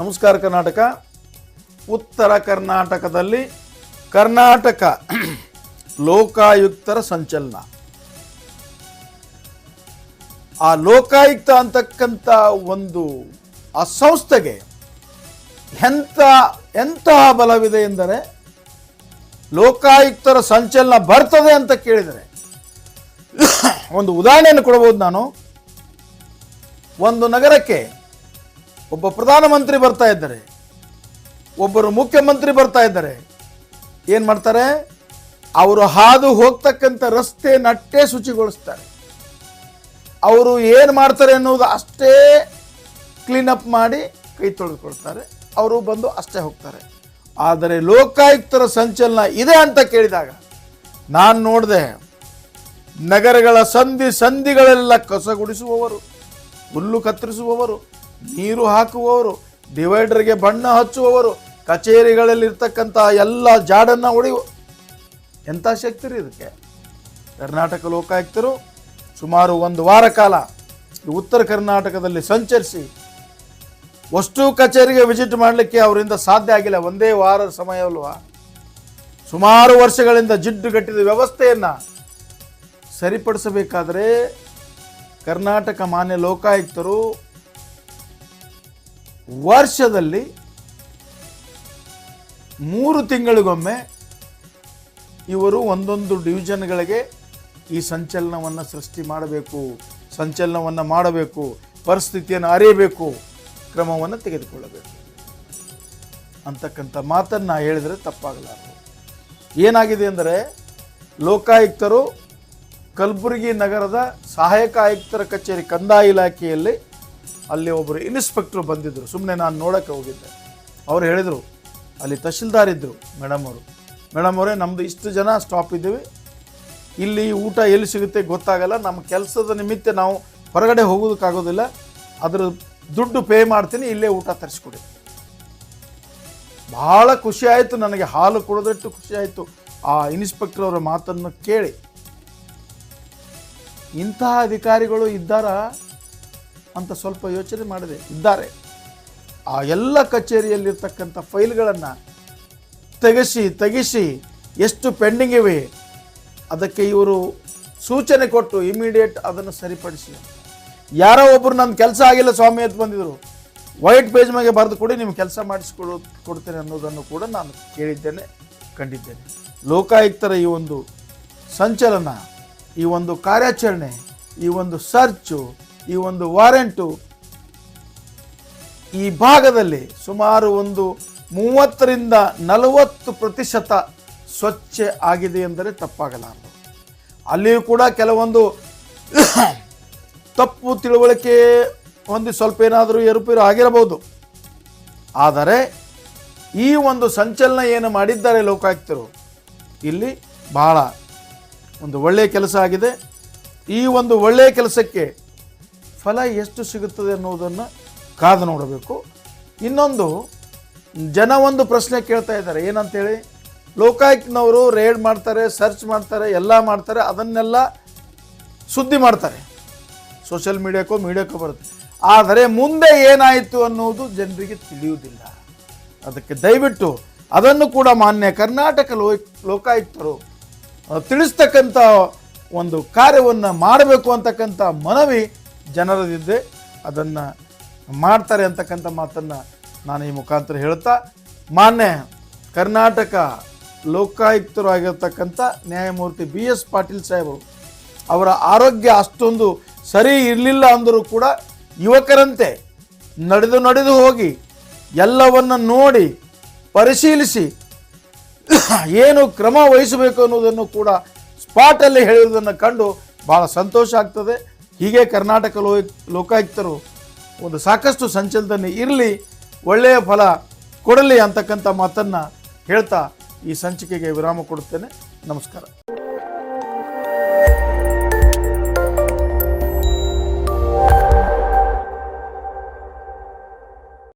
ನಮಸ್ಕಾರ ಕರ್ನಾಟಕ. ಉತ್ತರ ಕರ್ನಾಟಕದಲ್ಲಿ ಕರ್ನಾಟಕ ಲೋಕಾಯುಕ್ತರ ಸಂಚಲನ. ಆ ಲೋಕಾಯುಕ್ತ ಅಂತಕ್ಕಂಥ ಒಂದು ಆ ಸಂಸ್ಥೆಗೆ ಎಂತಹ ಬಲವಿದೆ ಎಂದರೆ, ಲೋಕಾಯುಕ್ತರ ಸಂಚಲನ ಬರ್ತದೆ ಅಂತ ಕೇಳಿದರೆ ಒಂದು ಉದಾಹರಣೆಯನ್ನು ಕೊಡಬಹುದು ನಾನು. ಒಂದು ನಗರಕ್ಕೆ ಒಬ್ಬ ಪ್ರಧಾನಮಂತ್ರಿ ಬರ್ತಾ ಇದ್ದಾರೆ, ಒಬ್ಬರು ಮುಖ್ಯಮಂತ್ರಿ ಬರ್ತಾ ಇದ್ದಾರೆ. ಏನು ಮಾಡ್ತಾರೆ? ಅವರು ಹಾದು ಹೋಗ್ತಕ್ಕಂಥ ರಸ್ತೆ ನಟ್ಟೆ ಶುಚಿಗೊಳಿಸ್ತಾರೆ. ಅವರು ಏನು ಮಾಡ್ತಾರೆ ಅನ್ನೋದು ಅಷ್ಟೇ ಕ್ಲೀನಪ್ ಮಾಡಿ ಕೈ ತೊಳೆದುಕೊಳ್ತಾರೆ. ಅವರು ಬಂದು ಅಷ್ಟೇ ಹೋಗ್ತಾರೆ. ಆದರೆ ಲೋಕಾಯುಕ್ತರ ಸಂಚಲನ ಇದೆ ಅಂತ ಕೇಳಿದಾಗ ನಾನು ನೋಡಿದೆ, ನಗರಗಳ ಸಂಧಿಗಳೆಲ್ಲ ಕಸ ಗುಡಿಸುವವರು, ಹುಲ್ಲು ಕತ್ತರಿಸುವವರು, ನೀರು ಹಾಕುವವರು, ಡಿವೈಡರ್ಗೆ ಬಣ್ಣ ಹಚ್ಚುವವರು, ಕಚೇರಿಗಳಲ್ಲಿರ್ತಕ್ಕಂಥ ಎಲ್ಲ ಜಾಡನ್ನು ಹೊಡೆಯುವ ಎಂಥ ಶಕ್ತಿ ರೀ ಇದಕ್ಕೆ. ಕರ್ನಾಟಕ ಲೋಕಾಯುಕ್ತರು ಸುಮಾರು ಒಂದು ವಾರ ಕಾಲ ಈ ಉತ್ತರ ಕರ್ನಾಟಕದಲ್ಲಿ ಸಂಚರಿಸಿ ಅಷ್ಟು ಕಚೇರಿಗೆ ವಿಸಿಟ್ ಮಾಡಲಿಕ್ಕೆ ಅವರಿಂದ ಸಾಧ್ಯ ಆಗಿಲ್ಲ. ಒಂದೇ ವಾರದ ಸಮಯ ಅಲ್ವಾ. ಸುಮಾರು ವರ್ಷಗಳಿಂದ ಜಿಡ್ಡುಗಟ್ಟಿದ ವ್ಯವಸ್ಥೆಯನ್ನು ಸರಿಪಡಿಸಬೇಕಾದರೆ ಕರ್ನಾಟಕ ಮಾನ್ಯ ಲೋಕಾಯುಕ್ತರು ವರ್ಷದಲ್ಲಿ 3 ತಿಂಗಳಿಗೊಮ್ಮೆ ಇವರು ಒಂದೊಂದು ಡಿವಿಷನ್ಗಳಿಗೆ ಈ ಸಂಚಲನವನ್ನು ಸೃಷ್ಟಿ ಮಾಡಬೇಕು, ಸಂಚಲನವನ್ನು ಮಾಡಬೇಕು, ಪರಿಸ್ಥಿತಿಯನ್ನು ಅರಿಯಬೇಕು, ಕ್ರಮವನ್ನು ತೆಗೆದುಕೊಳ್ಳಬೇಕು ಅಂತಕ್ಕಂಥ ಮಾತನ್ನು ಹೇಳಿದರೆ ತಪ್ಪಾಗಲಾರದು. ಏನಾಗಿದೆ ಅಂದರೆ, ಲೋಕಾಯುಕ್ತರು ಕಲಬುರಗಿ ನಗರದ ಸಹಾಯಕ ಆಯುಕ್ತರ ಕಚೇರಿ ಕಂದಾಯ ಇಲಾಖೆಯಲ್ಲಿ ಅಲ್ಲಿ ಒಬ್ಬರು ಇನ್ಸ್ಪೆಕ್ಟ್ರು ಬಂದಿದ್ದರು. ಸುಮ್ಮನೆ ನಾನು ನೋಡೋಕ್ಕೆ ಹೋಗಿದ್ದೆ. ಅವರು ಹೇಳಿದರು, ಅಲ್ಲಿ ತಹಶೀಲ್ದಾರ್ ಇದ್ದರು. ಮೇಡಮ್ ಅವರೇ, ನಮ್ಮದು ಇಷ್ಟು ಜನ ಸ್ಟಾಪ್ ಇದ್ದೀವಿ, ಇಲ್ಲಿ ಊಟ ಎಲ್ಲಿ ಸಿಗುತ್ತೆ ಗೊತ್ತಾಗಲ್ಲ, ನಮ್ಮ ಕೆಲಸದ ನಿಮಿತ್ತ ನಾವು ಹೊರಗಡೆ ಹೋಗೋದಕ್ಕಾಗೋದಿಲ್ಲ, ಅದರ ದುಡ್ಡು ಪೇ ಮಾಡ್ತೀನಿ, ಇಲ್ಲೇ ಊಟ ತರಿಸ್ಕೊಡಿ. ಭಾಳ ಖುಷಿ ಆಯಿತು ನನಗೆ, ಹಾಲು ಕೊಡೋದಟ್ಟು ಖುಷಿ ಆಯಿತು ಆ ಇನ್ಸ್ಪೆಕ್ಟರ್ ಅವರ ಮಾತನ್ನು ಕೇಳಿ. ಇಂತಹ ಅಧಿಕಾರಿಗಳು ಇದ್ದಾರಾ ಅಂತ ಸ್ವಲ್ಪ ಯೋಚನೆ ಮಾಡಿದೆ. ಇದ್ದಾರೆ. ಆ ಎಲ್ಲ ಕಚೇರಿಯಲ್ಲಿರ್ತಕ್ಕಂಥ ಫೈಲ್ಗಳನ್ನು ತೆಗಿಸಿ ಎಷ್ಟು ಪೆಂಡಿಂಗ್ ಇವೆ ಅದಕ್ಕೆ ಇವರು ಸೂಚನೆ ಕೊಟ್ಟು ಇಮಿಡಿಯೇಟ್ ಅದನ್ನು ಸರಿಪಡಿಸಿ. ಯಾರೋ ಒಬ್ಬರು ನನ್ನ ಕೆಲಸ ಆಗಿಲ್ಲ ಸ್ವಾಮಿ ಅಂತ ಬಂದಿದ್ರು, ವೈಟ್ ಪೇಜ್ ಮೇಲೆ ಬರೆದು ಕೊಡಿ, ನಿಮ್ಮ ಕೆಲಸ ಕೊಡ್ತೇನೆ ಅನ್ನೋದನ್ನು ಕೂಡ ನಾನು ಕೇಳಿದ್ದೇನೆ, ಕಂಡಿದ್ದೇನೆ. ಲೋಕಾಯುಕ್ತರ ಈ ಒಂದು ಸಂಚಲನ, ಈ ಒಂದು ಕಾರ್ಯಾಚರಣೆ, ಈ ಒಂದು ಸರ್ಚು, ಈ ಒಂದು ವಾರೆಂಟು ಈ ಭಾಗದಲ್ಲಿ ಸುಮಾರು ಒಂದು 30-40% ಸ್ವಚ್ಛ ಆಗಿದೆ ಎಂದರೆ ತಪ್ಪಾಗಲಾರದು. ಅಲ್ಲಿಯೂ ಕೂಡ ಕೆಲವೊಂದು ತಪ್ಪು ತಿಳುವಳಿಕೆ ಹೊಂದಿ ಸ್ವಲ್ಪ ಏನಾದರೂ ಏರುಪೇರು ಆಗಿರಬಹುದು. ಆದರೆ ಈ ಒಂದು ಸಂಚಲನ ಏನು ಮಾಡಿದ್ದಾರೆ ಲೋಕಾಯುಕ್ತರು, ಇಲ್ಲಿ ಬಹಳ ಒಂದು ಒಳ್ಳೆಯ ಕೆಲಸ ಆಗಿದೆ. ಈ ಒಂದು ಒಳ್ಳೆಯ ಕೆಲಸಕ್ಕೆ ಫಲ ಎಷ್ಟು ಸಿಗುತ್ತದೆ ಅನ್ನೋದನ್ನು ಕಾದು ನೋಡಬೇಕು. ಇನ್ನೊಂದು, ಜನ ಒಂದು ಪ್ರಶ್ನೆ ಕೇಳ್ತಾ ಇದ್ದಾರೆ, ಏನಂತೇಳಿ, ಲೋಕಾಯುಕ್ತನವರು ರೇಡ್ ಮಾಡ್ತಾರೆ, ಸರ್ಚ್ ಮಾಡ್ತಾರೆ, ಎಲ್ಲ ಮಾಡ್ತಾರೆ, ಅದನ್ನೆಲ್ಲ ಸುದ್ದಿ ಮಾಡ್ತಾರೆ, ಸೋಷಿಯಲ್ ಮೀಡಿಯಾಕ್ಕೋ ಬರುತ್ತೆ. ಆದರೆ ಮುಂದೆ ಏನಾಯಿತು ಅನ್ನೋದು ಜನರಿಗೆ ತಿಳಿಯುವುದಿಲ್ಲ. ಅದಕ್ಕೆ ದಯವಿಟ್ಟು ಅದನ್ನು ಕೂಡ ಮಾನ್ಯ ಕರ್ನಾಟಕ ಲೋಕಾಯುಕ್ತರು ತಿಳಿಸ್ತಕ್ಕಂಥ ಒಂದು ಕಾರ್ಯವನ್ನು ಮಾಡಬೇಕು ಅಂತಕ್ಕಂಥ ಮನವಿ ಜನರದಿದ್ದೆ, ಅದನ್ನು ಮಾಡ್ತಾರೆ ಅಂತಕ್ಕಂಥ ಮಾತನ್ನು ನಾನು ಈ ಮುಖಾಂತರ ಹೇಳ್ತಾ, ಮಾನ್ಯ ಕರ್ನಾಟಕ ಲೋಕಾಯುಕ್ತರು ಆಗಿರ್ತಕ್ಕಂಥ ನ್ಯಾಯಮೂರ್ತಿ BS ಪಾಟೀಲ್ ಸಾಹೇಬರು, ಅವರ ಆರೋಗ್ಯ ಅಷ್ಟೊಂದು ಸರಿ ಇರಲಿಲ್ಲ ಅಂದರೂ ಕೂಡ ಯುವಕರಂತೆ ನಡೆದು ಹೋಗಿ ಎಲ್ಲವನ್ನು ನೋಡಿ ಪರಿಶೀಲಿಸಿ ಏನು ಕ್ರಮ ವಹಿಸಬೇಕು ಅನ್ನೋದನ್ನು ಕೂಡ ಸ್ಪಾಟಲ್ಲಿ ಹೇಳಿರುವುದನ್ನು ಕಂಡು ಭಾಳ ಸಂತೋಷ ಆಗ್ತದೆ. ಹೀಗೆ ಕರ್ನಾಟಕ ಲೋಕಾಯುಕ್ತರು ಒಂದು ಸಾಕಷ್ಟು ಸಂಚಲನದಲ್ಲಿ ಇರಲಿ, ಒಳ್ಳೆಯ ಫಲ ಕೊಡಲಿ ಅಂತಕ್ಕಂಥ ಮಾತನ್ನು ಹೇಳ್ತಾ ಈ ಸಂಚಿಕೆಗೆ ವಿರಾಮ ಕೊಡುತ್ತೇನೆ. ನಮಸ್ಕಾರ.